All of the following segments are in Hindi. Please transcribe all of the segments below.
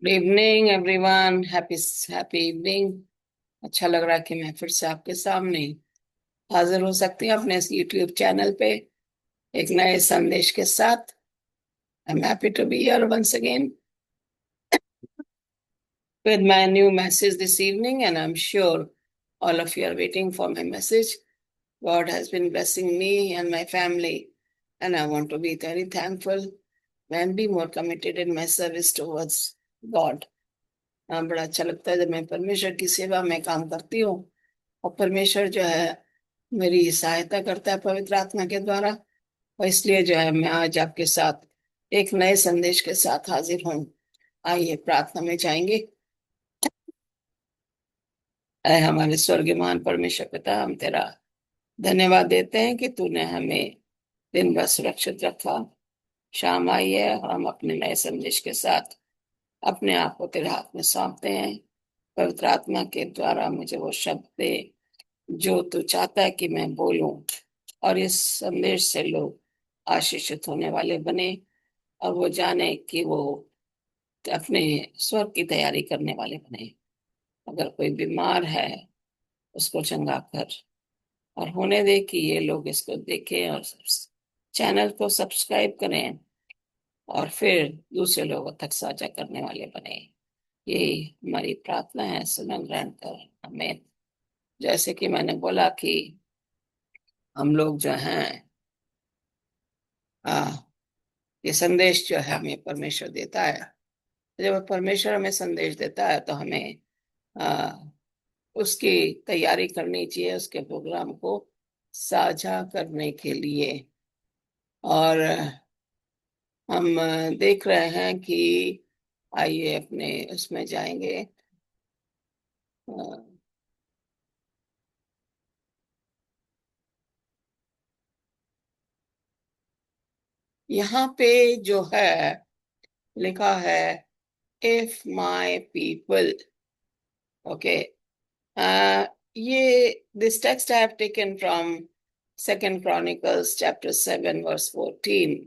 Good evening everyone. Happy happy evening. अच्छा लग रहा है कि मैं फिर से आपके सामने हाजिर हो सकती हूँ अपने इस यूट्यूब चैनल पे एक नए संदेश के साथ। I am happy to be here once again with my new message this evening, and I'm sure all of you are waiting for my message. God has been blessing me and my family, and I want to be very thankful and be more committed in my service towards God. बड़ा अच्छा लगता है जब मैं परमेश्वर की सेवा में काम करती हूँ और परमेश्वर जो है मेरी सहायता करता है पवित्र आत्मा के द्वारा। और इसलिए जो है मैं आज आपके साथ एक नए संदेश के साथ हाजिर हूँ। आइए प्रार्थना में जाएंगे। ऐ हमारे स्वर्गीय परमेश्वर पिता, हम तेरा धन्यवाद देते हैं कि तूने हमें दिन भर सुरक्षित रखा। शाम आई है और हम अपने नए संदेश के साथ अपने आप को तेरे हाथ में सौंपते हैं। पवित्र आत्मा के द्वारा मुझे वो शब्द दे जो तू चाहता है कि मैं बोलूं, और इस संदेश से लोग आशीषित होने वाले बने और वो जाने कि वो अपने स्वर्ग की तैयारी करने वाले बने। अगर कोई बीमार है उसको चंगा कर और होने दे कि ये लोग इसको देखें और चैनल को सब्सक्राइब करें और फिर दूसरे लोगों तक साझा करने वाले बने। यही हमारी प्रार्थना है, सुन ग्रहण कर, हमें। जैसे कि मैंने बोला कि हम लोग जो हैं आ, ये संदेश जो है हमें परमेश्वर देता है। जब परमेश्वर हमें संदेश देता है तो हमें आ, उसकी तैयारी करनी चाहिए, उसके प्रोग्राम को साझा करने के लिए। और हम देख रहे हैं कि आइए अपने उसमें जाएंगे। अ, यहाँ पे जो है लिखा है, इफ माय पीपल। ओके। ये this text I have taken from Second Chronicles chapter 7 verse 14,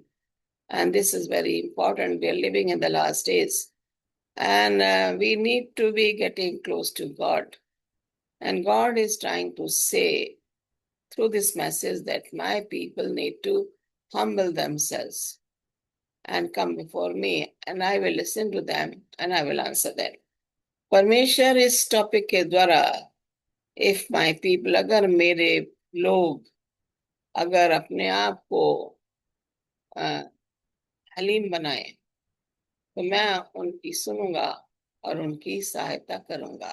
and this is very important. We are living in the last days, and we need to be getting close to God. And God is trying to say through this message that my people need to humble themselves and come before me, and I will listen to them and I will answer them. परमेश्वर इस टॉपिक के द्वारा, इफ माय पीपल, अगर मेरे लोग अगर अपने आप को हलीम बनाए तो मैं उनकी सुनूंगा और उनकी सहायता करूंगा।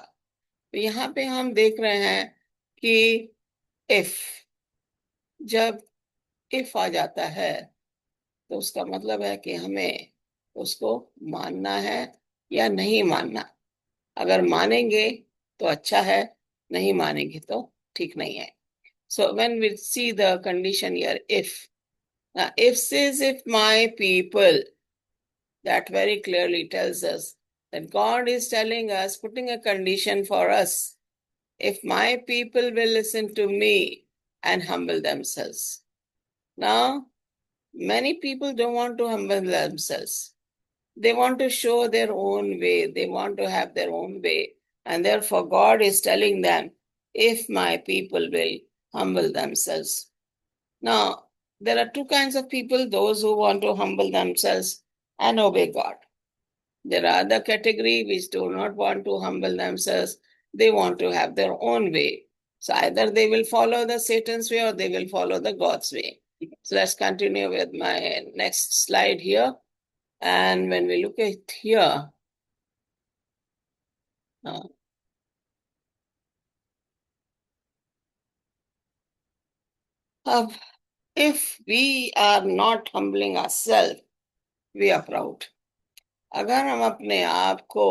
तो यहाँ पे हम देख रहे हैं कि इफ, जब इफ आ जाता है तो उसका मतलब है कि हमें उसको मानना है या नहीं मानना। अगर मानेंगे तो अच्छा है, नहीं मानेंगे तो ठीक नहीं है। So when we see the condition here, if says if my people, that very clearly tells us that God is telling us, putting a condition for us: if my people will listen to me and humble themselves. Now, many people don't want to humble themselves. They want to show their own way. They want to have their own way. And therefore, God is telling them, if my people will humble themselves. Now, there are two kinds of people: those who want to humble themselves and obey God. There are the category which do not want to humble themselves. They want to have their own way. So either they will follow the Satan's way or they will follow the God's way. So let's continue with my next slide here. And when we look at here, uh, if we are not humbling ourselves, we are proud. अगर हम अपने आप को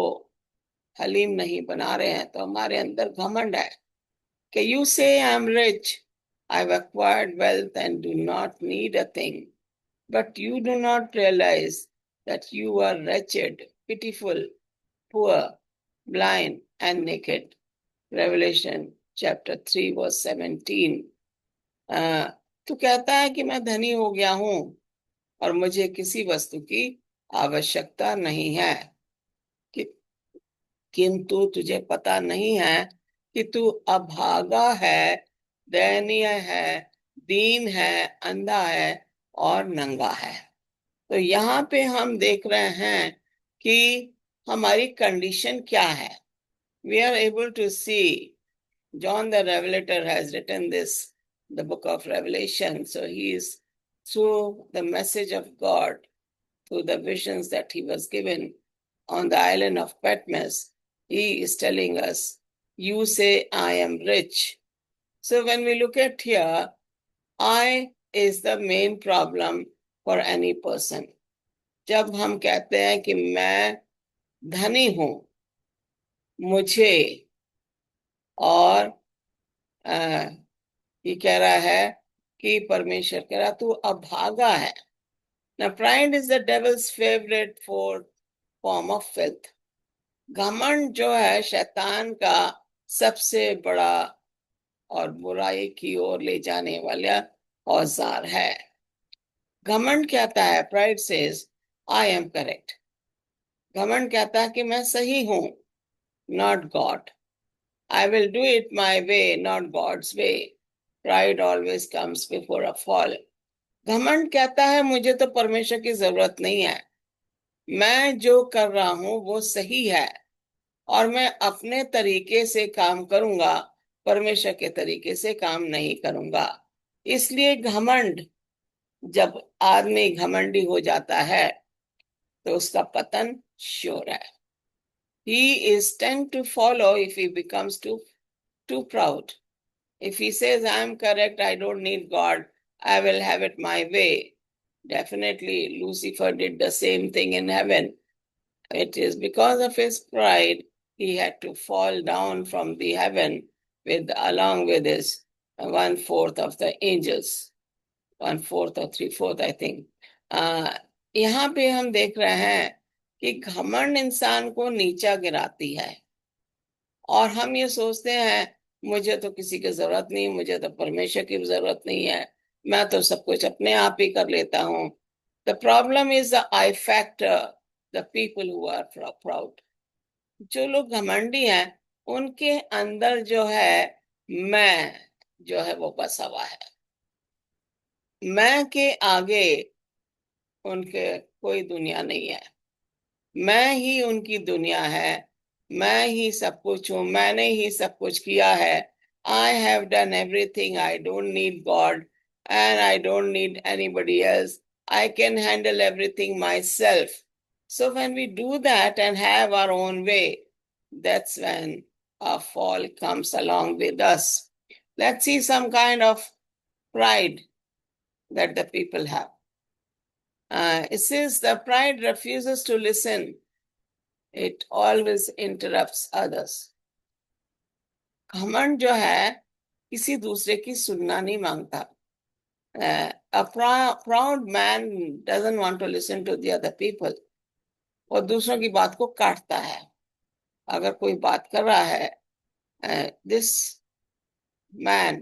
हलीम नहीं बना रहे हैं तो हमारे अंदर घमंड है कि you say I'm rich, I've acquired wealth and do not need a thing, but you do not realize that you are wretched, pitiful, poor, blind and naked. Revelation chapter 3 verse 17. तो कहता है कि मैं धनी हो गया हूं और मुझे किसी वस्तु की आवश्यकता नहीं है। कि किंतु तुझे पता नहीं है कि तू अभागा है, दयनीय है, दीन है, अंधा है और नंगा है। तो यहाँ पे हम देख रहे हैं कि हमारी कंडीशन क्या है। We are able to see, John the Revelator has written this, the book of Revelation. So he is, through the message of God, through the visions that he was given on the island of Patmos, he is telling us, you say, I am rich. So when we look at here, I is the main problem for any person. जब हम कहते हैं कि मैं धनी हूं, मुझे, और ये कह रहा है कि परमेश्वर कह रहा तू अभागा है। Now pride is the devil's favorite form of filth. घमंड जो है शैतान का सबसे बड़ा और बुराई की ओर ले जाने वाला औजार है। घमंड कहता है, pride says I am correct. घमंड कहता है कि मैं सही हूं, not God. I will do it my way, not God's way. Pride always comes before a fall. घमंड कहता है मुझे तो परमेश्वर की जरूरत नहीं है, मैं जो कर रहा हूं वो सही है और मैं अपने तरीके से काम करूंगा, परमेश्वर के तरीके से काम नहीं करूंगा। इसलिए घमंड, जब आदमी घमंडी हो जाता है तो उसका पतन श्योर है। He is tend to follow if he becomes too proud. If he says I am correct, I don't need God, I will have it my way. Definitely, Lucifer did the same thing in heaven. It is because of his pride he had to fall down from the heaven along with his 1/4 of the angels, 1/4 or 3/4, I think. यहाँ पे हम देख रहे हैं कि घमंड इंसान को नीचा गिराती है और हम ये सोचते हैं मुझे तो किसी की जरूरत नहीं, मुझे तो परमेश्वर की जरूरत नहीं है, मैं तो सब कुछ अपने आप ही कर लेता हूँ। The problem is the I factor, the people who are proud. जो लोग घमंडी हैं उनके अंदर जो है मैं जो है वो बसा हुआ है। मैं के आगे उनके कोई दुनिया नहीं है, मैं ही उनकी दुनिया है, मैं ही सब कुछ हूं, मैंने ही सब कुछ किया है। I have done everything, I don't need God and I don't need anybody else, I can handle everything myself. So when we do that and have our own way, that's when a fall comes along with us. Let's see some kind of pride that the people have. It says the pride refuses to listen. It always interrupts others. घमंड जो है किसी दूसरे की सुनना नहीं मांगता। A proud man doesn't want to listen to the other people. और दूसरों की बात को काटता है। अगर कोई बात कर रहा है, this man,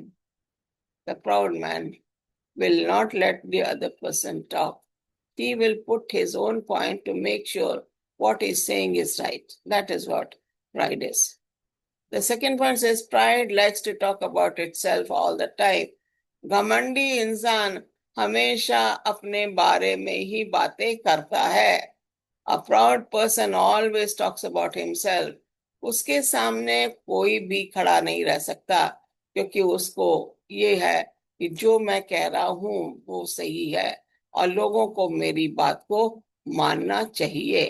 the proud man, will not let the other person talk. He will put his own point to make sure what he's saying is right. That is what pride is. The second point says pride likes to talk about itself all the time. घमंडी इंसान हमेशा अपने बारे में ही बातें करता है। A proud person always talks about himself. उसके सामने कोई भी खड़ा नहीं रह सकता क्योंकि उसको ये है कि जो मैं कह रहा हूं वो सही है और लोगों को मेरी बात को मानना चाहिए।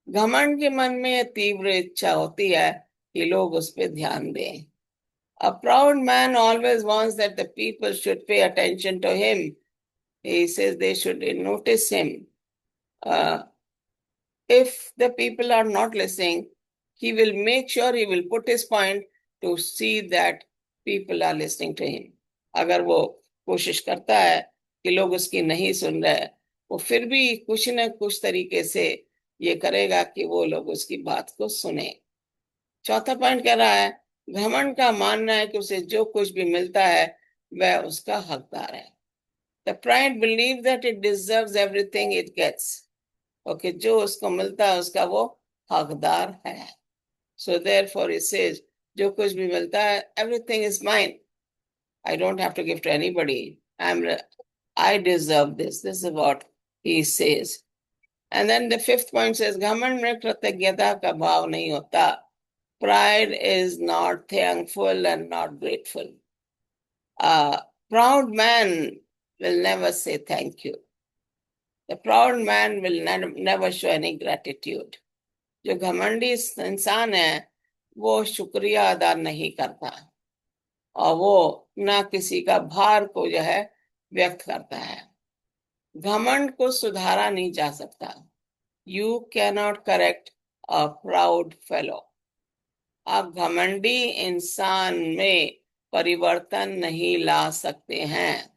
घमंड के मन में तीव्र इच्छा होती है कि लोग उस पर ध्यान दें। A proud man always wants that the people should pay attention to him. He says they should notice him. If the people are not listening, he will make sure he will put his point to see that people are listening to him. अगर वो कोशिश करता है कि लोग उसकी नहीं सुन रहे, वो फिर भी कुछ न कुछ तरीके से ये करेगा कि वो लोग उसकी बात को सुने। चौथा पॉइंट कह रहा है घमंड का मानना है कि उसे जो कुछ भी मिलता है वह उसका हकदार है। The pride believes that it deserves everything it gets. Okay, जो उसको मिलता है उसका वो हकदार है। So therefore he says, जो कुछ भी मिलता है, everything is mine. I don't have to give to anybody. I deserve this. This is what he says. And then the fifth point says, घमंड में कृतज्ञता का भाव नहीं होता. Pride is not thankful and not grateful. A proud man will never say thank you. The proud man will never show any gratitude. जो घमंडी इंसान है वो शुक्रिया अदा नहीं करता और वो ना किसी का भार को जो है व्यक्त करता है. घमंड को सुधारा नहीं जा सकता. You can not correct a proud fellow. आप घमंडी इंसान में परिवर्तन नहीं ला सकते हैं.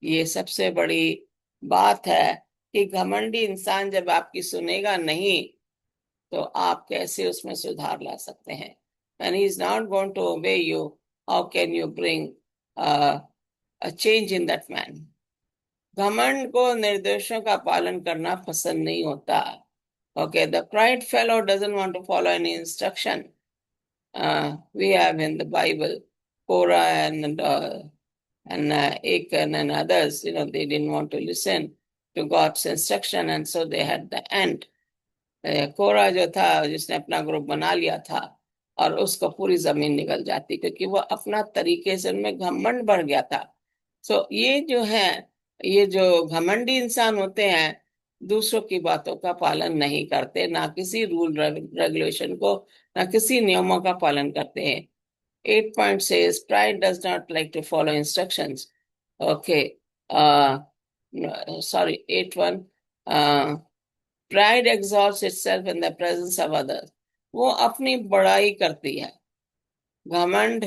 ये सबसे बड़ी बात है कि घमंडी इंसान जब आपकी सुनेगा नहीं तो आप कैसे उसमें सुधार ला सकते हैं. When he is not going to obey you, how can you bring a change in that man? घमंड को निर्देशों का पालन करना पसंद नहीं होता. Okay, the pride fellow doesn't want to follow any instruction. We have in the Bible Korah and Achan and others, they didn't want to listen to God's instruction, and so they had the end. कोरा जो था जिसने अपना ग्रुप बना लिया था और उसको पूरी जमीन निकल जाती क्योंकि वो अपना तरीके से उनमें घमंड बढ़ गया था. सो ये जो घमंडी इंसान होते हैं दूसरों की बातों का पालन नहीं करते, ना किसी रूल रेगुलेशन को, ना किसी नियमों का पालन करते हैं. 8 point says pride does not like to follow instructions. Okay. Sorry, 8.1. Pride exalts itself in the presence of others. वो अपनी बड़ाई करती है. घमंड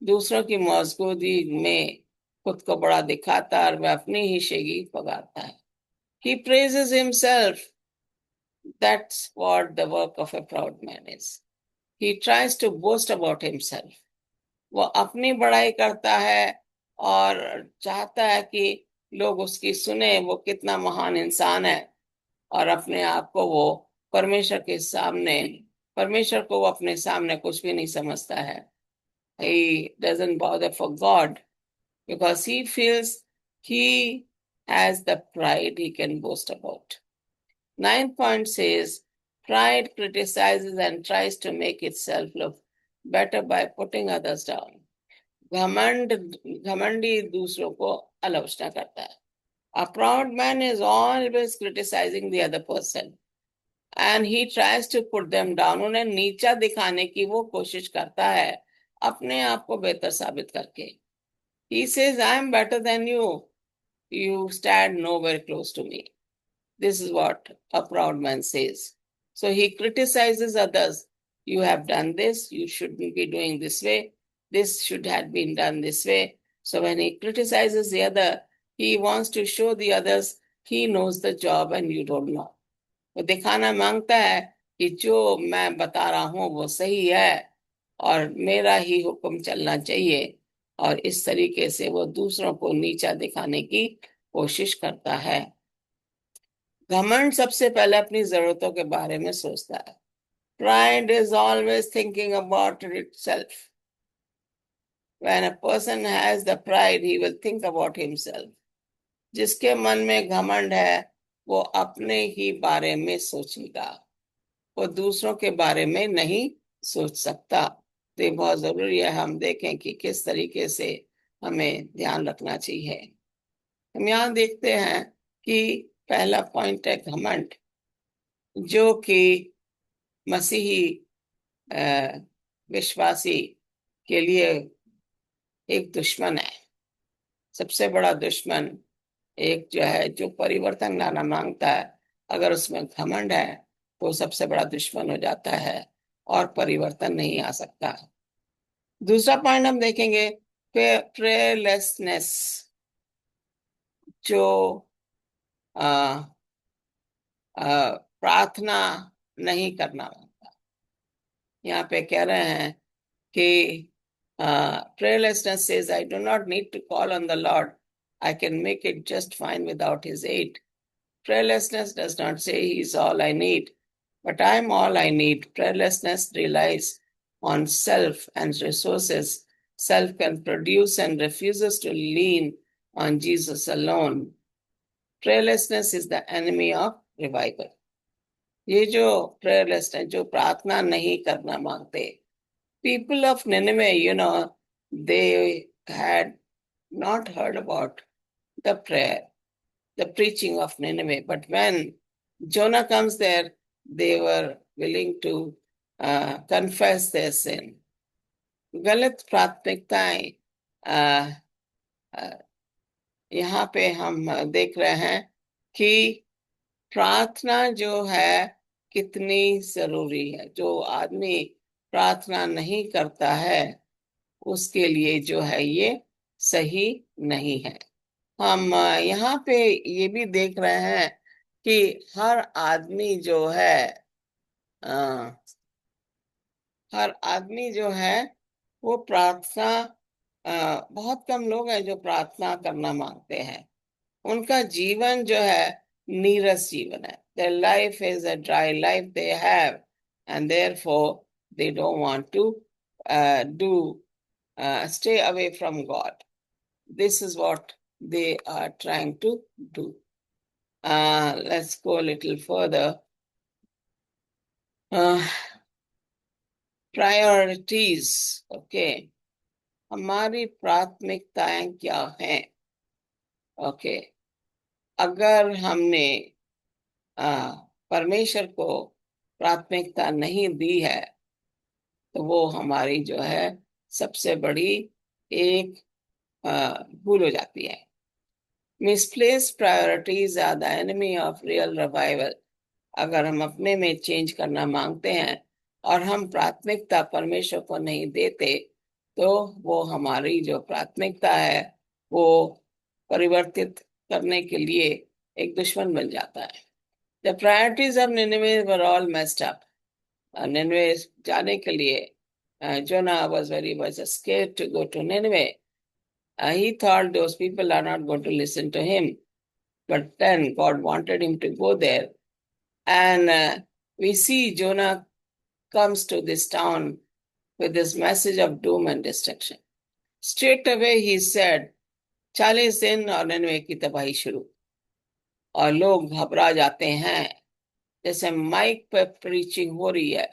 दूसरों की मौजूदगी में खुद को बड़ा दिखाता है और वह अपनी ही शेगी पगारता है. He praises himself. That's what the work of a proud man is. He tries to boast about himself. वो अपनी बड़ाई करता है और चाहता है कि लोग उसकी सुने वो कितना महान इंसान है, और अपने आप को वो परमेश्वर को वो अपने सामने कुछ भी नहीं समझता है. He doesn't bother for God because he feels he has the pride he can boast about. 9th point says pride criticizes and tries to make itself look better by putting others down. घमंडी दूसरों को आलोचना करता है. A proud man is always criticizing the other person and he tries to put them down. उन्हें नीचा दिखाने की वो कोशिश करता है अपने आप को बेहतर साबित करके. He says, I am better than you. You stand nowhere close to me. This is what a proud man says. So he criticizes others. You have done this. You shouldn't be doing this way. This should have been done this way. So when he criticizes the other, he wants to show the others he knows the job and you don't know. वो दिखाना मांगता है कि जो मैं बता रहा हूँ वो सही है और मेरा ही हुक्म चलना चाहिए, और इस तरीके से वो दूसरों को नीचा दिखाने की कोशिश करता है. घमंड सबसे पहले अपनी जरूरतों के बारे में सोचता है. Pride is always thinking about itself. When a person has the pride, he will think about himself. जिसके मन में घमंड है वो अपने ही बारे में सोचेगा, वो दूसरों के बारे में नहीं सोच सकता. तो ये बहुत जरूरी है हम देखें कि किस तरीके से हमें ध्यान रखना चाहिए. हम यहाँ देखते हैं कि पहला पॉइंट है घमंड, जो कि मसीही विश्वासी के लिए एक दुश्मन है. सबसे बड़ा दुश्मन एक जो है जो परिवर्तन लाना मांगता है, अगर उसमें घमंड है तो सबसे बड़ा दुश्मन हो जाता है और परिवर्तन नहीं आ सकता. दूसरा पॉइंट हम देखेंगे प्रेयरलेसनेस, जो प्रार्थना नहीं करना मांगता. यहाँ पे कह रहे हैं कि prayerlessness says, I do not need to call on the Lord. I can make it just fine without his aid. Prayerlessness does not say he is all I need. but I'm all I need. Prayerlessness relies on self and resources. Self can produce and refuses to lean on Jesus alone. Prayerlessness is the enemy of revival. ये जो prayerlessness, जो प्रार्थना नहीं करना मांगते, people of Nineveh, they had not heard about the prayer, the preaching of Nineveh. But when Jonah comes there, they were willing to confess their sin. गलत प्राथमिकताएं यहाँ पे हम देख रहे हैं कि प्रार्थना जो है कितनी जरूरी है. जो आदमी प्रार्थना नहीं करता है उसके लिए जो है ये सही नहीं है. हम यहाँ पे ये भी देख रहे हैं कि हर आदमी जो है हर आदमी जो है वो प्रार्थना बहुत कम लोग हैं जो प्रार्थना करना मांगते हैं. उनका जीवन जो है नीरस जीवन है. Their life is a dry life they have, and therefore they don't want to stay away from God. This is what they are trying to do. Let's go a little further. Priorities. Okay. हमारी प्राथमिकताएं क्या हैं? ओके. अगर हमने परमेश्वर को प्राथमिकता नहीं दी है तो वो हमारी जो है सबसे बड़ी एक भूल हो जाती है. Misplaced priorities are the enemy of real revival. अगर हम अपने में चेंज करना मांगते हैं और हम प्राथमिकता परमेश्वर को नहीं देते तो वो हमारी जो प्राथमिकता है वो परिवर्तित करने के लिए एक दुश्मन बन जाता है. The priorities of Nineveh were all messed up. Nineveh जाने के लिए Jonah was very much scared to go to Nineveh. He thought those people are not going to listen to him. But then God wanted him to go there. And we see Jonah comes to this town with this message of doom and destruction. Straight away he said, 40 दिन और निनवे की तबाही शुरू. और लोग घबरा जाते हैं जैसे माइक पे प्रीचिंग हो रही है,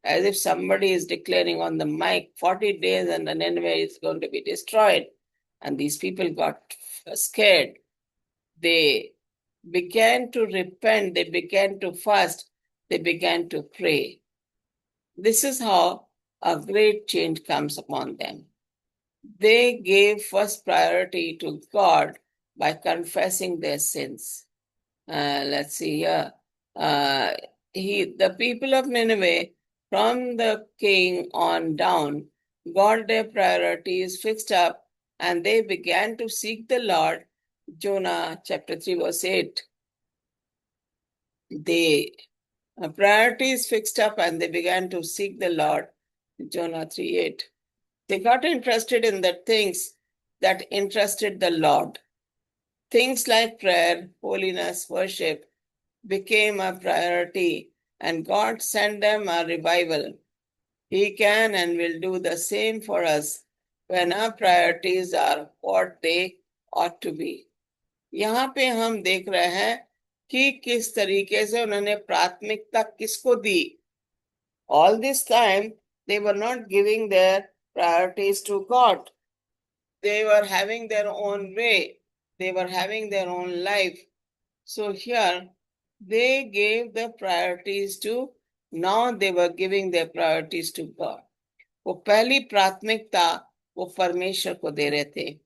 as if somebody is declaring on the mic 40 days and the Nineveh is going to be destroyed. And these people got scared. They began to repent, they began to fast, they began to pray. This is how a great change comes upon them. They gave first priority to God by confessing their sins. Let's see here. The people of Nineveh, from the king on down, got their priorities fixed up and they began to seek the Lord. Jonah chapter 3 verse 8. They priorities fixed up and they began to seek the Lord. Jonah 3:8. They got interested in the things that interested the Lord. Things like prayer, holiness, worship became a priority, and God sent them a revival. He can and will do the same for us when our priorities are what they ought to be. यहाँ पे हम देख रहे हैं कि किस तरीके से उन्होंने प्राथमिकता किसको दी. All this time they were not giving their priorities to God. They were having their own way. They were having their own life. So here they gave the priorities to, now they were giving their priorities to God. वो पहली प्राथमिकता वो परमेश्वर को दे रहे थे.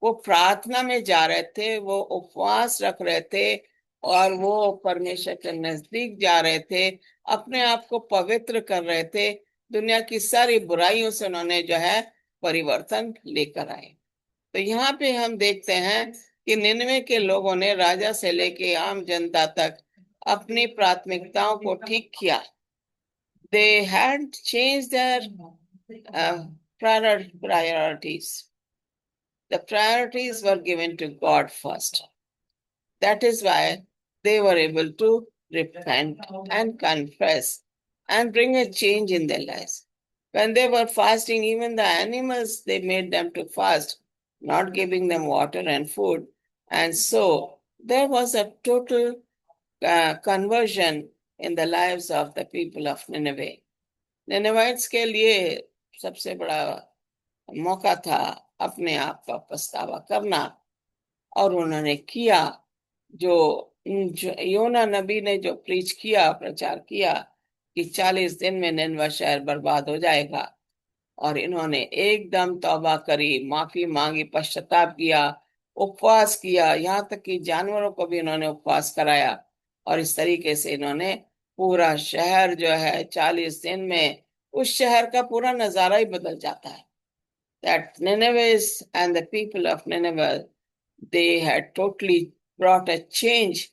वो प्रार्थना में जा रहे थे, वो उपवास रख रहे थे और वो परमेश्वर के नजदीक जा रहे थे, अपने आप को पवित्र कर रहे थे. दुनिया की सारी बुराइयों से उन्होंने जो है परिवर्तन लेकर आए. तो यहाँ पे हम देखते हैं कि निनवे के लोगों ने राजा से लेके आम जनता तक अपनी प्राथमिकताओं को ठीक किया. They had changed their priorities. The priorities were given to God first. That is why they were able to repent and confess and bring a change in their lives. When they were fasting, even the animals, they made them to fast, not giving them water and food. And so there was a total conversion in the lives of the people of Nineveh. निनेवाइट्स के लिए सबसे बड़ा मौका था अपने आप का पछतावा करना, और उन्होंने किया। जो योना नबी ने जो प्रीच किया, प्रचार किया कि 40 दिन में निनवा शहर बर्बाद हो जाएगा, और इन्होंने एकदम तौबा करी, माफी मांगी, पश्चाताप किया, उपवास किया, यहाँ तक कि जानवरों को भी इन्होंने उपवास कराया। और इस तरीके से इन्होंने पूरा शहर जो है 40 दिन में, उस शहर का पूरा नजारा ही बदल जाता है। That Nineveh and the people of Nineveh, they had totally brought a change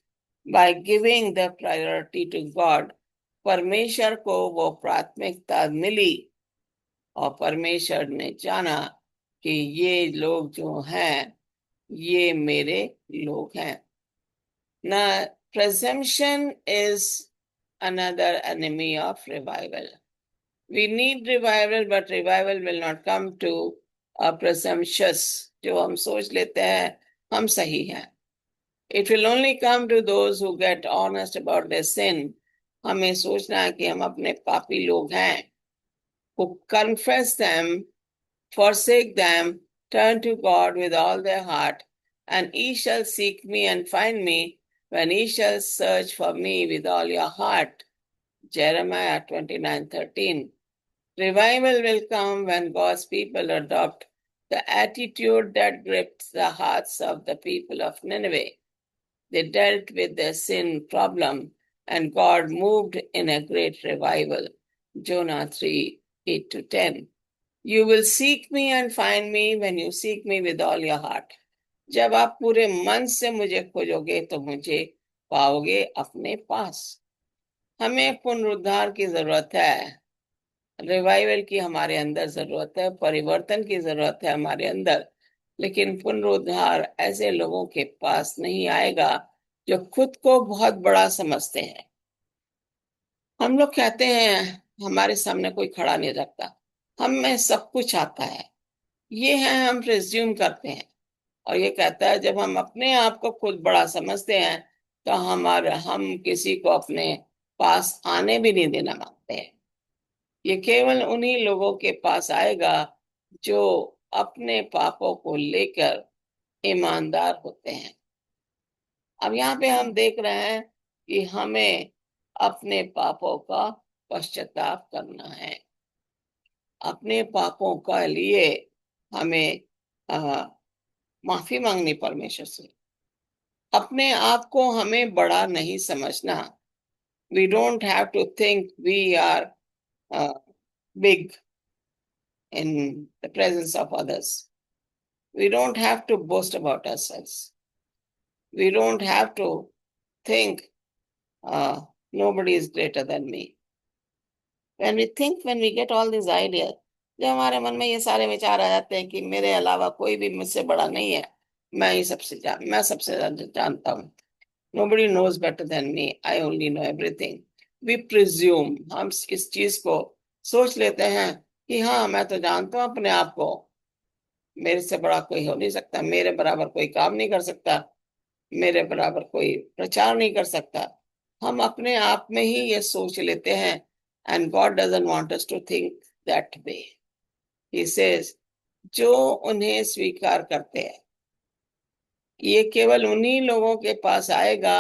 by giving the priority to God. परमेश्वर को वो प्राथमिकता मिली, और परमेश्वर ने जाना कि ये लोग जो हैं, ये मेरे लोग हैं। Now, presumption is another enemy of revival. We need revival, but revival will not come to a presumptuous, जो हम सोच लेते हैं हम सही हैं. It will only come to those who get honest about their sin. हमें सोचना है कि हम अपने पापी लोग हैं, who confess them, forsake them, turn to God with all their heart, and ye shall seek me and find me when ye shall search for me with all your heart. Jeremiah 29:13. Revival will come when God's people adopt the attitude that gripped the hearts of the people of Nineveh. They dealt with their sin problem, and God moved in a great revival. Jonah 3:8-10. You will seek me and find me when you seek me with all your heart. जब आप पूरे मन से मुझे खोजोगे तो मुझे पाओगे अपने पास। हमें पुनरुद्धार की जरूरत है, रिवाइवल की हमारे अंदर जरूरत है, परिवर्तन की जरूरत है हमारे अंदर। लेकिन पुनरुद्धार ऐसे लोगों के पास नहीं आएगा जो खुद को बहुत बड़ा समझते हैं। हम लोग कहते हैं हमारे सामने कोई खड़ा नहीं रखता, हम में सब कुछ आता है, ये है, हम प्रिज्यूम करते हैं। और ये कहता है जब हम अपने आप को खुद बड़ा समझते हैं तो हम किसी को अपने पास आने भी नहीं देना मांगते हैं। ये केवल उन्हीं लोगों के पास आएगा जो अपने पापों को लेकर ईमानदार होते हैं। अब यहाँ पे हम देख रहे हैं कि हमें अपने पापों का पश्चाताप करना है। अपने पापों का लिए हमें माफी मांगनी परमेश्वर से। अपने आप को हमें बड़ा नहीं समझना। We don't have to think we are big in the presence of others. We don't have to boast about ourselves. We don't have to think nobody is greater than me. When we get all these ideas, जब हमारे मन में ये सारे विचार आ जाते हैं कि मेरे अलावा कोई भी मुझसे बड़ा नहीं है, मैं सबसे ज्यादा जानता हूँ, nobody knows better than me, I only know everything. We presume, हम इस चीज को सोच लेते हैं कि हाँ मैं तो जानता हूँ अपने आप को, मेरे से बड़ा कोई हो नहीं सकता, मेरे बराबर कोई काम नहीं कर सकता, मेरे बराबर कोई प्रचार नहीं कर सकता। हम अपने आप में ही ये सोच लेते हैं, and God doesn't want us to think that way. He says, जो उन्हें स्वीकार करते हैं, ये केवल उन्हीं लोगों के पास आएगा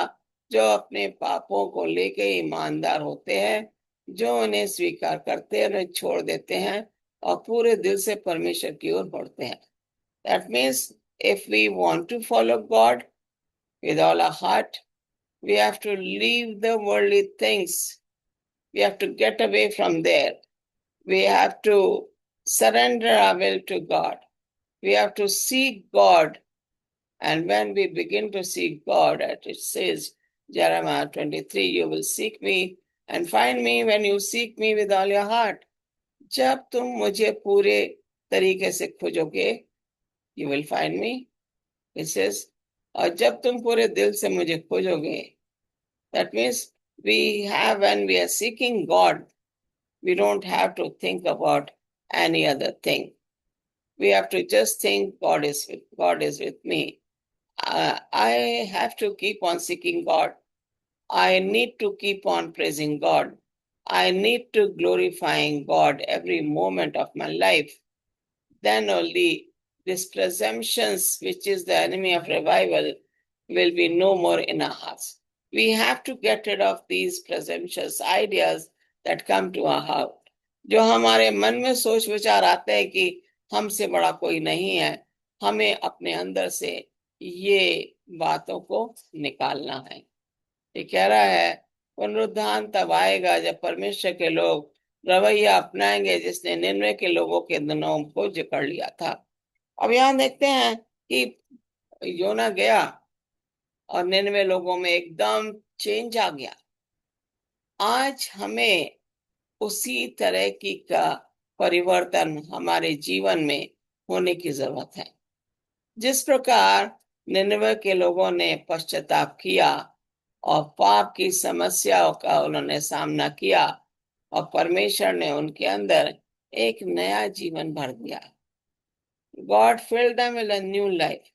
जो अपने पापों को लेके ईमानदार होते हैं, जो उन्हें स्वीकार करते हैं, उन्हें छोड़ देते हैं और पूरे दिल से परमेश्वर की ओर बढ़ते हैं। That means if we want to follow God with all our heart, we have to leave the worldly things. We have to get away from there. We have to surrender our will to God. We have to seek God. And when we begin to seek God, as it says, Jeremiah 23, you will seek me and find me when you seek me with all your heart. जब तुम मुझे पूरे तरीके से खोजोगे, you will find me. It says, और जब तुम पूरे दिल से मुझे खोजोगे, that means when we are seeking God, we don't have to think about any other thing. We have to just think God is with me. I have to keep on seeking God. I need to keep on praising God. I need to glorifying God every moment of my life. Then only these presumptions, which is the enemy of revival, will be no more in our hearts. We have to get rid of these presumptuous ideas that come to our heart. जो हमारे मन में सोच विचार आते हैं कि हमसे बड़ा कोई नहीं है, हमें अपने अंदर से ये बातों को निकालना है। ये कह रहा है पुनरुत्थान तब आएगा जब परमेश्वर के लोग रवैया अपनाएंगे जिसने निन्वे के लोगों के दिनों को जकड़ लिया था। अब यहाँ देखते हैं कि योना गया और निन्वे लोगों में एकदम चेंज आ गया। आज हमें उसी तरह की का परिवर्तन हमारे जीवन में होने की जरूरत है। जिस प्रकार निन्वे के लोगों ने पश्चाताप किया और पाप की समस्याओं का उन्होंने सामना किया और परमेश्वर ने उनके अंदर एक नया जीवन भर दिया। God filled them with a new life.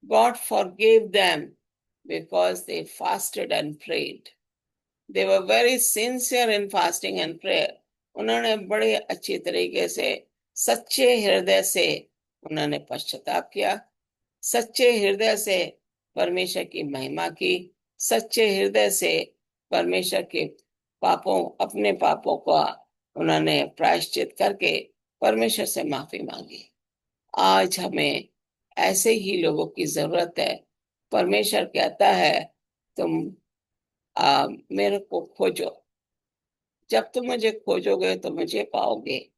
God forgave them because they fasted and prayed. They were very sincere in fasting and prayer. उन्होंने बड़े अच्छी तरीके से सच्चे हृदय से उन्होंने पश्चाताप किया, सच्चे हृदय से परमेश्वर की महिमा की, सच्चे हृदय से परमेश्वर के अपने पापों का उन्होंने प्रायश्चित करके परमेश्वर से माफी मांगी। आज हमें ऐसे ही लोगों की जरूरत है। परमेश्वर कहता है तुम मेरे को खोजो, जब तुम मुझे खोजोगे तो मुझे पाओगे।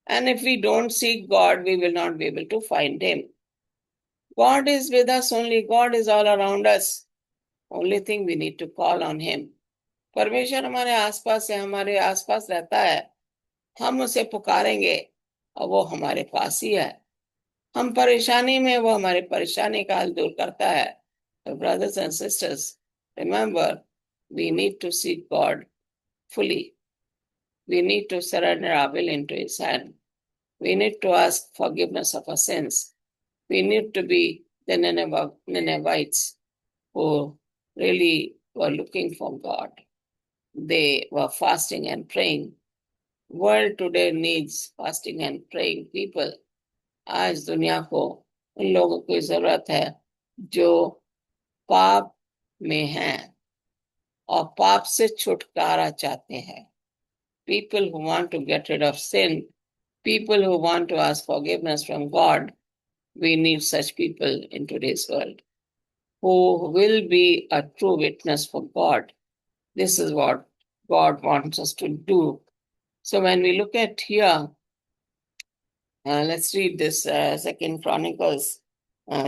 And if we don't seek God, we will not be able to find Him. God is with us only. God is all around us. Only thing we need to call on Him. परमेश्वर हमारे आसपास है, हमारे आसपास रहता है। हम उसे पुकारेंगे और वो हमारे पास ही है। हम परेशानी में, वो हमारे परेशानी का हल दूर करता है। So brothers and sisters, remember, we need to seek God fully. We need to surrender our will into His hand. We need to ask forgiveness of our sins. We need to be the Ninevites who really were looking for God. They were fasting and praying. World today needs fasting and praying people. आज दुनिया को उन लोगों की जरूरत है जो पाप में हैं और पाप से छुटकारा चाहते हैं। People who want to get rid of sin, people who want to ask forgiveness from God. We need such people in today's world who will be a true witness for God. This is what God wants us to do. So when we look at here, let's read this Second Chronicles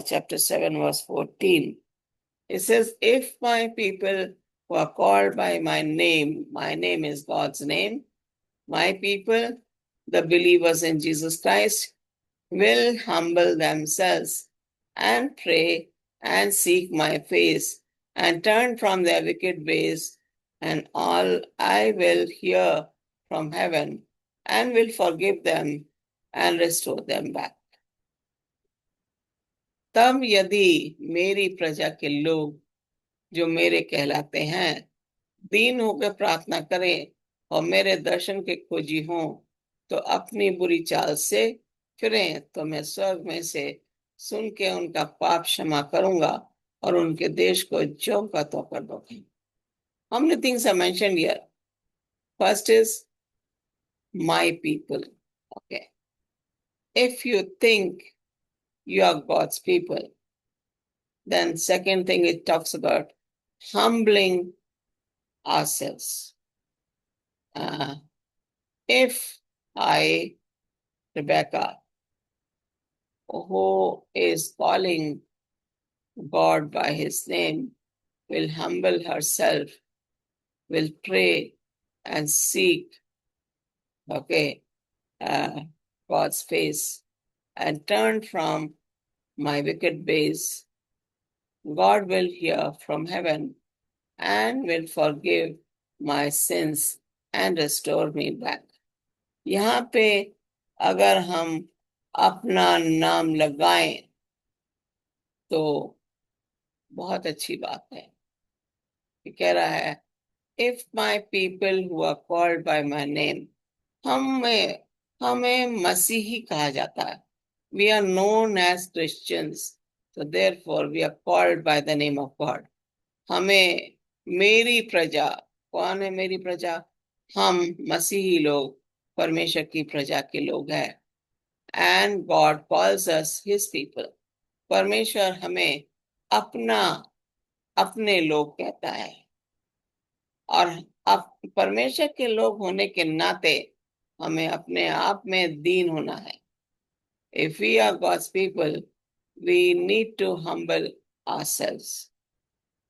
chapter 7 verse 14. It says, if my people who are called by my name is God's name, my people, the believers in Jesus Christ, will humble themselves and pray and seek my face and turn from their wicked ways, and all I will hear from heaven and will forgive them and restore them back. तब यदि मेरी प्रजा के लोग जो मेरे कहलाते हैं दीन होकर प्रार्थना करें और मेरे दर्शन के खोजी हों तो अपनी बुरी चाल से फिरें तो मैं स्वर्ग में से सुन के उनका पाप क्षमा करूंगा और उनके देश को ज्यों का त्यों कर दूंगा। How many things are mentioned here? First is my people. Okay. If you think you are God's people, then second thing it talks about humbling ourselves. If I, Rebecca, who is calling God by His name, will humble herself, will pray and seek, God's face and turn from my wicked ways, God will hear from heaven and will forgive my sins and restore me back. यहाँ पे अगर हम अपना नाम लगाएं तो बहुत अच्छी बात है। ये कह रहा है if my people who are called by my name, हमें हमें मसीही कहा जाता है। We are known as Christians, so therefore we are called by the name of God. हमें मेरी प्रजा, कौन है मेरी प्रजा? हम मसीही लोग परमेश्वर की प्रजा के लोग हैं। And God calls us his people, परमेश्वर हमें अपना अपने लोग कहता है। और अब परमेश्वर के लोग होने के नाते हमें अपने आप में दीन होना है। If we are God's people, we need to humble ourselves.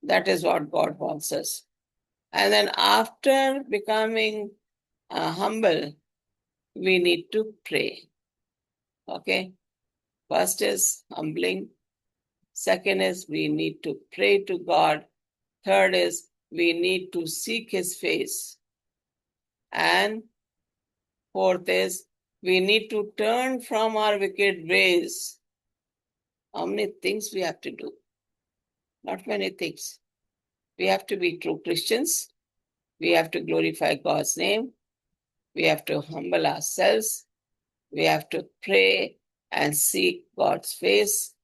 That is what God wants us. And then after becoming humble, we need to pray. Okay? First is humbling. Second is we need to pray to God. Third is we need to seek his face. And fourth is we need to turn from our wicked ways. How many things we have to do? Not many things. We have to be true Christians. We have to glorify God's name. We have to humble ourselves. We have to pray and seek God's face.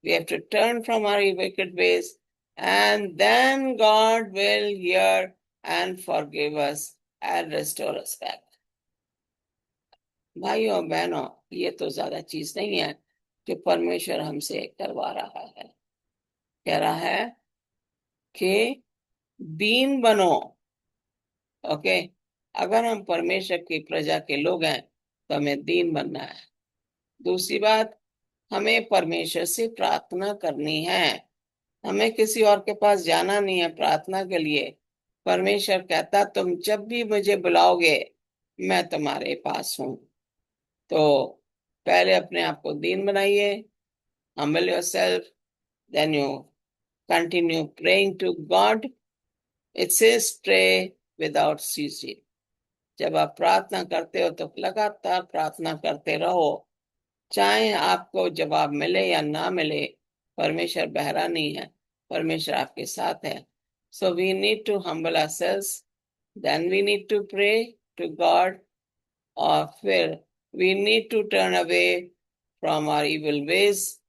We have to turn from our wicked ways, and then God will hear and forgive us and restore us back. भाइयों बहनों, ये तो ज्यादा चीज नहीं है जो परमेश्वर हमसे करवा रहा है। कह रहा है कि दीन बनो। ओके, अगर हम परमेश्वर की प्रजा के लोग हैं तो हमें दीन बनना है। दूसरी बात, हमें परमेश्वर से प्रार्थना करनी है। हमें किसी और के पास जाना नहीं है प्रार्थना के लिए। परमेश्वर कहता तुम जब भी मुझे बुलाओगे मैं तुम्हारे पास हूं। तो पहले अपने आप को दीन बनाइए, humble yourself, then you continue praying to God. It says pray without ceasing. जब आप प्रार्थना करते हो तो लगातार प्रार्थना करते रहो, चाहे आपको जवाब मिले या ना मिले। परमेश्वर बहरा नहीं है, परमेश्वर आपके साथ है। So we need to humble ourselves, then we need to pray to God, और फिर we need to turn away from our evil ways.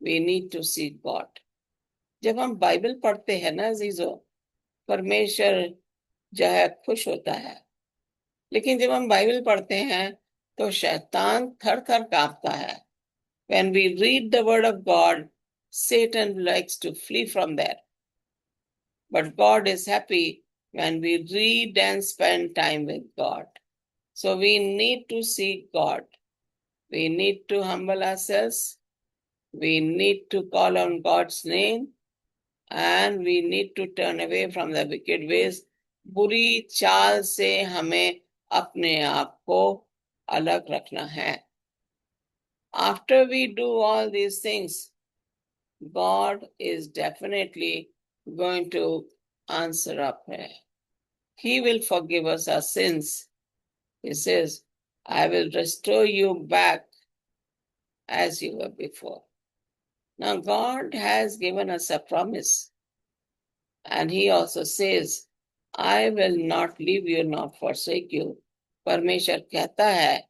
We need to seek God. जब हम बाइबल पढ़ते हैं ना अजीजों, परमेश्वर जो है खुश होता है। लेकिन जब हम बाइबल पढ़ते हैं तो शैतान थर थर कांपता है। When we read the word of God, Satan likes to flee from there. But God is happy when we read and spend time with God. So we need to seek God. We need to humble ourselves. We need to call on God's name. And we need to turn away from the wicked ways. बुरी चाल से हमें अपने आप को अलग रखना है। After we do all these things, God is definitely going to answer our prayer. He will forgive us our sins. He says, I will restore you back as you were before. Now, God has given us a promise. And he also says, I will not leave you nor forsake you. परमेश्वर कहता है,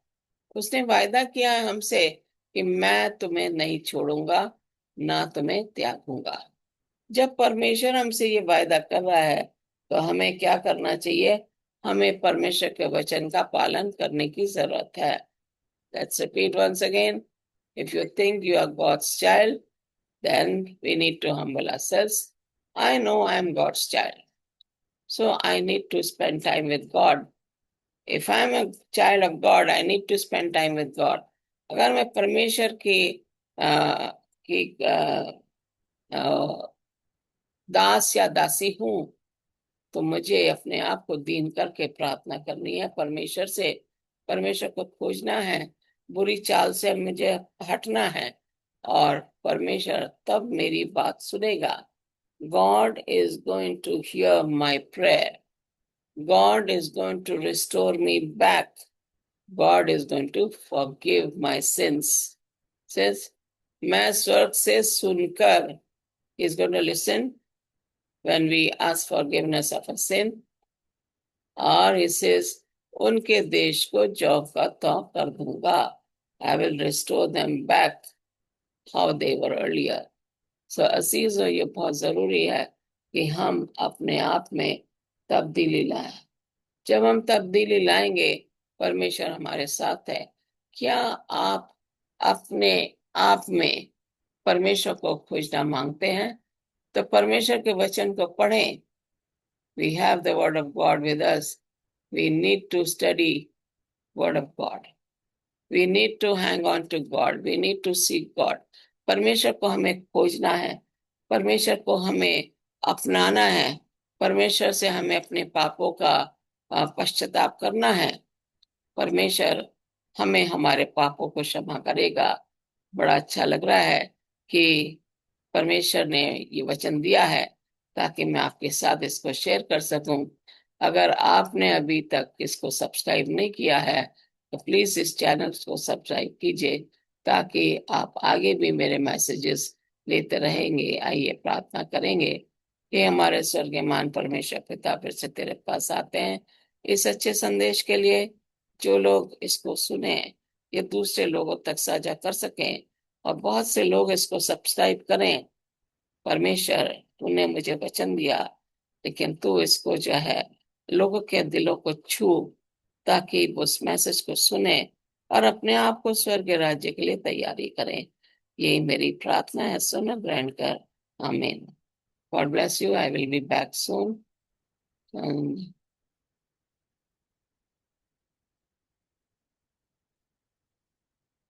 उसने वायदा किया है हमसे कि मैं तुम्हें नहीं छोड़ूंगा ना तुम्हें त्यागूंगा। जब परमेश्वर हमसे ये वायदा कर रहा है तो हमें क्या करना चाहिए? हमें परमेश्वर के वचन का पालन करने की जरूरत है। Let's repeat once again. If you think you are God's child, then we need to humble ourselves. I know I am God's child, so I need to spend time with God. If I am a child of God, I need to spend time with God. अगर मैं परमेश्वर की दास या दासी हूं तो मुझे अपने आप को दीन करके प्रार्थना करनी है परमेश्वर से। परमेश्वर को खोजना है, बुरी चाल से मुझे हटना है और परमेश्वर तब मेरी बात सुनेगा। God is going to hear my prayer. God is going to restore me back. God is going to forgive my sins. Says, मैं स्वर्ग से सुनकर, is going to listen when we ask forgiveness of a sin. और he says, उनके देश को जौ का त्यों कर दूंगा. I will restore them back how they were earlier. So अजीजों, ये बहुत जरूरी है कि हम अपने आप में तब्दीली लाएं. जब हम तब्दीली लाएंगे, परमेश्वर हमारे साथ है. क्या आप अपने आप में परमेश्वर को खोजना मांगते हैं? तो परमेश्वर के वचन को पढ़ें. We have the word of God with us. We need to study word of God. We need to hang on to God. We need to seek God. परमेश्वर को हमें खोजना है. परमेश्वर को हमें अपनाना है. परमेश्वर से हमें अपने पापों का पश्चाताप करना है. परमेश्वर हमें हमारे पापों को क्षमा करेगा. बड़ा अच्छा लग रहा है कि परमेश्वर ने ये वचन दिया है ताकि मैं आपके साथ इसको शेयर कर सकूं. अगर आपने अभी तक इसको सब्सक्राइब नहीं किया है तो प्लीज इस चैनल को सब्सक्राइब कीजिए ताकि आप आगे भी मेरे मैसेजेस लेते रहेंगे. आइए प्रार्थना करेंगे. कि हमारे स्वर्गीयमान परमेश्वर पिता, फिर से तेरे पास आते हैं इस अच्छे संदेश के लिए. जो लोग इसको सुने, ये दूसरे लोगों तक साझा कर सकें और बहुत से लोग इसको सब्सक्राइब करें. परमेश्वर, तूने मुझे वचन दिया, लेकिन तू इसको जो है लोगों के दिलों को छू ताकि वो उस मैसेज को सुने और अपने आप को स्वर्ग के राज्य के लिए तैयारी करें. यही मेरी प्रार्थना है. सुनो ग्रहण कर. आमीन. God bless you. I will be back soon.